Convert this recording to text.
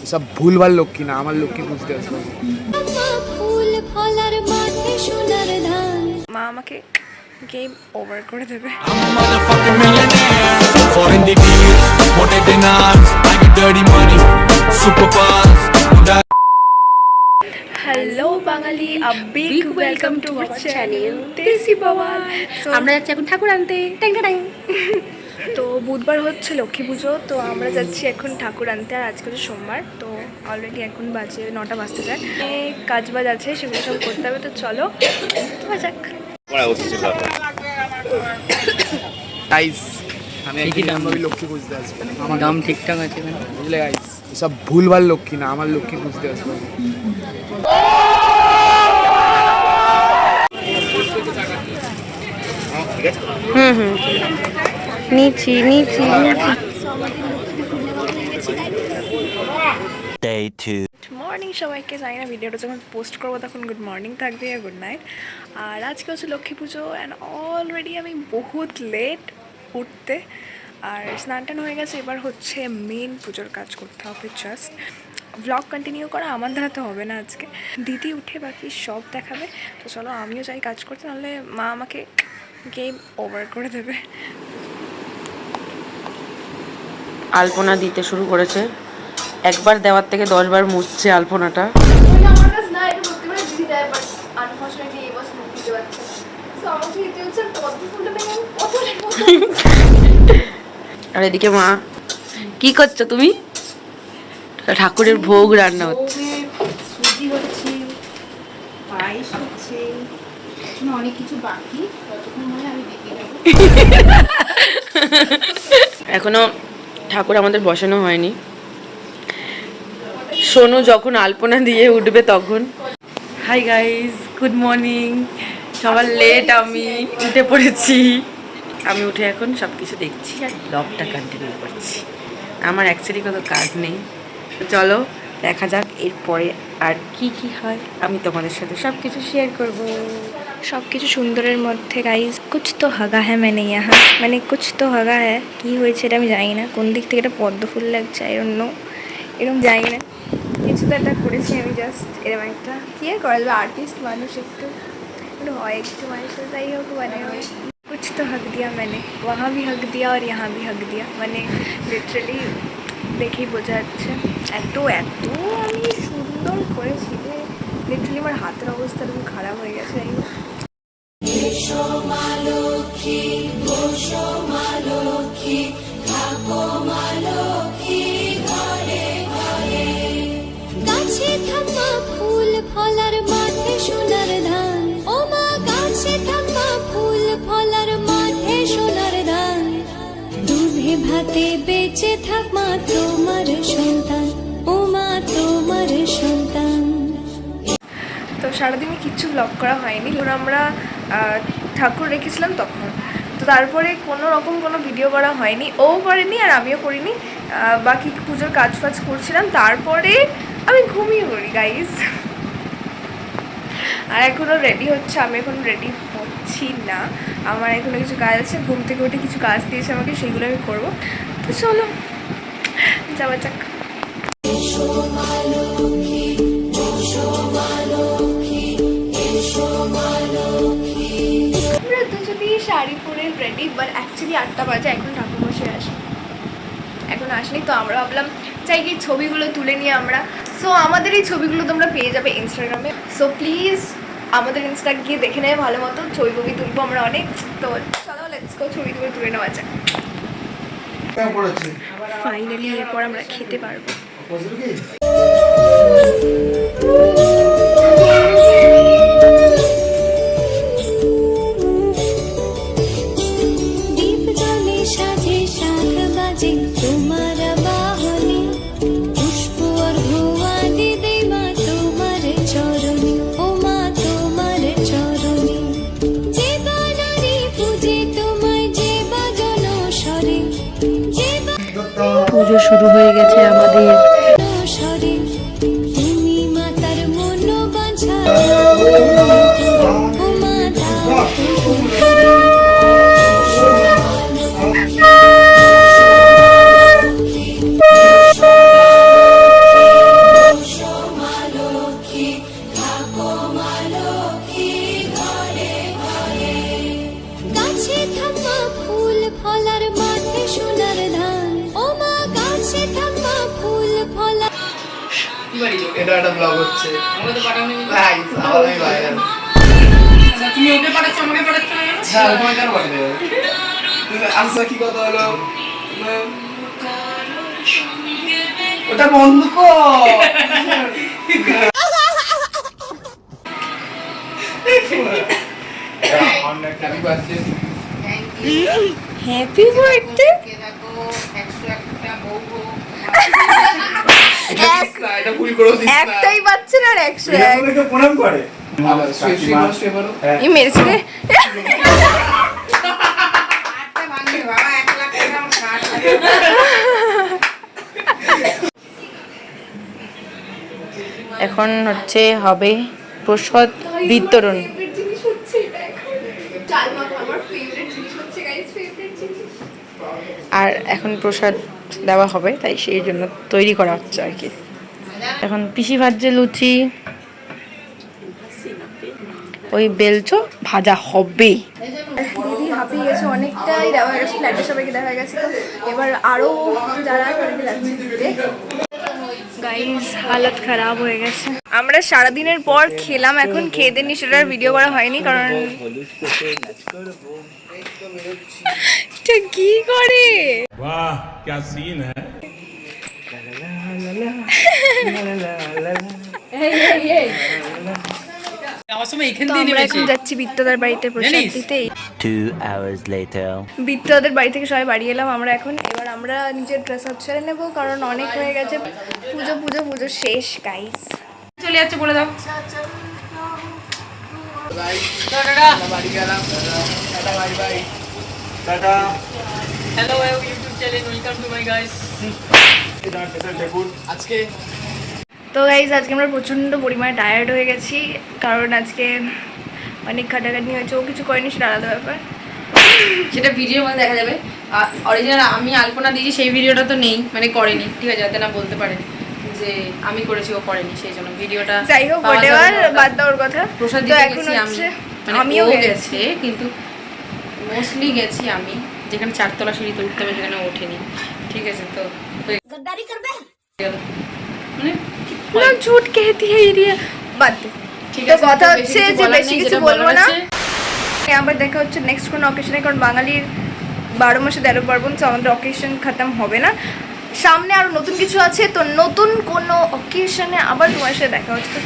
এসব ভুলভাল লক্ষ্মী না, আমার লক্ষ্মী বুঝতে আসবে। মা আমাকে গেম ওভার করে দেবে। Hello Bangali, a big welcome to our channel Desi Bawal. আমরা যাচ্ছি এখন ঠাকুর আনতে। ট্যাং ট্যাং। তো বুধবার হচ্ছে লক্ষ্মী পুজো, তো আমরা যাচ্ছি এখন ঠাকুর আনতে। আর আজকে হচ্ছে সোমবার, তো অলরেডি এখন বাজে 9টা বাজতে যায়। কাজ বাজ আছে, সেগুলো সব করতে হবে। তো চলো যাক। গাইস আমি একদমই লক্ষ্মী বুঝতে আসবে। আমার দাম ঠিকঠাক আছে বুঝলে গাইস, এসব ভুলভাল লক্ষ্মী না, আমার লক্ষ্মী বুঝতে আসবে। নিচি নিচি। গুড মর্নিং সবাইকে। জানি না ভিডিওটা যখন পোস্ট করবো তখন গুড মর্নিং থাকবে আর গুড নাইট। আর আজকে হচ্ছে লক্ষ্মী পুজো অ্যান্ড অলরেডি আমি বহুত লেট উঠতে। আর স্নান টান হয়ে গেছে, এবার হচ্ছে মেন পুজোর কাজ করতে হবে। জাস্ট ব্লগ কন্টিনিউ করা আমার দ্বারা তো হবে না আজকে। দিদি উঠে বাকি সব দেখাবে। তো চলো আমিও যাই কাজ করতে, নাহলে মা আমাকে গেম ওভার করে দেবে। আলপনা দিতে শুরু করেছে। একবার দেওয়ার থেকে 10 বার মুছছে আলপনাটা। আর এদিকে মা কি করছো তুমি? ঠাকুরের ভোগ রান্না হচ্ছে। সুজি হচ্ছে, পায়েস হচ্ছে, অনেক কিছু বাকি, ততক্ষণ মনে আমি দেখে নেবো। এখনো ঠাকুর আমাদের বসানো হয়নি। সোনু যখন আলপনা দিয়ে উঠবে তখন। Hi guys, good morning. সবার লেট, আমি উঠে পড়েছি। আমি উঠে এখন সব কিছু দেখছি আর ব্লগটা কন্টিনিউ করছি। আমার অ্যাকচুয়ালি কোনো কাজ নেই। চলো দেখা যাক এরপরে আর কি কি হয়। আমি তোমাদের সাথে সব কিছু শেয়ার করব। সব কিছু সুন্দরের মধ্যে গাইজ কুছ তো হাগা হ্যাঁ মানে ইহা, মানে কুছ তো হাগা হ্যাঁ। কী হয়েছে এটা আমি জানি না, কোন দিক থেকে এটা পদ্ম ফুল লাগছে এরকম জানি না। কিছু তো একটা করেছি আমি, জাস্ট এরকম একটা কী আর করা যাবে, আর্টিস্ট মানুষ একটু হয়, একটু মানুষের যাই হোক। মানে কুছ তো হক দিয়া মানে, ওয়াহা ভি হক দিয়া আর ইহা ভি হক দিয়া। মানে লিটারালি দেখেই বোঝা যাচ্ছে এত আমি সুন্দর করেছি যে লিটারালি আমার হাতের অবস্থা খুব খারাপ হয়ে গেছে। যাই হোক, গাছে থাকা ফুল ফলার মাঠে সোনার ধান, ও মা গাছে থাকা ফুল ফলার মাঠে সোনার ধান, দুধে ভাতে বেঁচে থাক মা তোমার সন্তান, ও মা তোমার সন্তান। তো সারাদিনে কিচ্ছু ব্লগ করা হয়নি। যখন আমরা ঠাকুর রেখেছিলাম তখন, তো তারপরে কোনো রকম কোনো ভিডিও করা হয়নি। ও করেনি আর আমিও করিনি। বাকি পুজোর কাজ ফাজ করছিলাম, তারপরে আমি ঘুমিয়ে পড়ি গাইজ। আর এখনও রেডি হচ্ছে, আমি এখন রেডি হচ্ছি না। আমার এখনও কিছু কাজ আছে, ঘুম থেকে উঠে কিছু কাজ দিয়েছে আমাকে, সেগুলো আমি করবো। তো চলো যাওয়া যাক। আমরা তো যদি শাড়ি পরে রেডি, বাট অ্যাকচুয়ালি 8টা বাজে, এখন ঠাকুর বসে আসে, এখন আসেনি। তো আমরা ভাবলাম চাই কি ছবিগুলো তুলে নিয়ে আমরা। সো আমাদের এই ছবিগুলো তোমরা পেয়ে যাবে ইনস্টাগ্রামে। সো প্লিজ আমাদের ইনস্টা গিয়ে দেখে নেবে ভালো মতো, ছবি তুলবো আমরা অনেক। তো চলো লেটস গো, ছবিগুলো তুলে নেওয়া যাক। ফাইনালি এরপর আমরা খেতে পারবো। দীপ জ্বলে সাজে 7 বাজে তোমার বাহনে, পুষ্প অর্ঘ্য আদি দেই মা তোমার চরণে, ও মা তোমার চরণে। যে বানারি পূজে তোমায়, যে বাজন স্বরে, যে পুজো শুরু হয়ে গেছে আমাদের। স্বরে, তুমি মাতার মন বাঁধা, ও মা দাও করে। এটা একটা ব্লগ হচ্ছে ভাই আমারই ভাইরাল তুমি ওকে পাঠাচ্ছ আমাকে পাঠাচ্ছ না হ্যাঁ তোমায় কেন পাঠিয়ে দেবে আচ্ছা কি কথা হলো ওটা বন্ধ কর হ্যাপি বার্থডে হ্যাপি বার্থডে। এটা ভুল করে দিস না একটাই বাচ্চা না আর 101 প্রণাম করে এই মেরেছে রে। এখন হচ্ছে হবে প্রসাদ বিতরণ। আর এখন প্রসাদ দেওয়া হবে, তাই সেই জন্য তৈরি করা হচ্ছে আর কি। এখন পিসি ভাজছে লুচি, ওই বেলচো ভাজা হবে। দিদি হাঁপিয়ে গেছে অনেকটাই, দেওয়া হয়ে গেছে ফ্ল্যাটে সবাইকে দেখা গেছে, তো এবার আরও যারা সবাইকে যাচ্ছে দিতে। গাইস হালত খারাপ হয়ে গেছে। আমরা সারাদিনের পর খেলাম, এখন খেয়ে দেন সেটার ভিডিও করা হয়নি কারণ এটা কি করে वाह क्या सीन है তো আমরা এখন যাচ্ছি বিত্তদার বাড়িতে প্রসাদ দিতে। 2 hours later. বিত্তদাদের বাড়ি থেকে সবাই বাড়ি এলাম আমরা এখন। এবার আমরা নিজের ড্রেস আপ ছেড়ে নেবো কারণ অনেক হয়ে গেছে, পুজো পুজো পুজো শেষ গাইস। চলে যাচ্ছে বলে দাও। বাড়ি গেলাম tata bye bye Tata hello YouTube channel, welcome to my guys. আজকে তো গাইজ আজকে আমরা প্রচণ্ড পরিমাণে টায়ার্ড হয়ে গেছি কারণ আজকে অনেক খাটাখাটনি হয়েছে। ও কিছু করেনি, সেটা আলাদা ব্যাপার, সেটা ভিডিওর মধ্যে দেখা যাবে। অরিজিনাল আমি আলপনা দিয়েছি সেই ভিডিওটা তো নেই, মানে করেনি, ঠিক আছে, যাতে না বলতে পারে যে আমি করেছি ও করেনি, সেই জন্য ভিডিওটা যাই হোক পাওয়া যাবে হোয়াটএভার, না। বাদ দেওয়ার কথা। প্রসাদ তো দিতে এখন গেছি আমি, হচ্ছে মানে আমিও ও গেছি। গেছে কিন্তু মোস্টলি গেছি আমি, যেখানে 4 তলা সিঁড়িতে উঠতে হবে সেখানে ওঠেনি, ঠিক আছে। তো গদ্দারি করবে মানে পুরো ঝুট कहती है ये, বাদ দে। ঠিক তো আছে, কথা তো হচ্ছে যে বলার বেশি নেই, কিছু যেটা বলবো বলার না। আছে। আবার দেখা হচ্ছে নেক্সট কোনো অকেশনে, কারণ বাঙালির 12 মাসে 13 পার্বণ, তো আমাদের অকেশন খতম হবে না, সামনে আরো নতুন কিছু আছে। তো নতুন কোনো অকেশনে আবার তোমার সাথে দেখা হচ্ছে। তো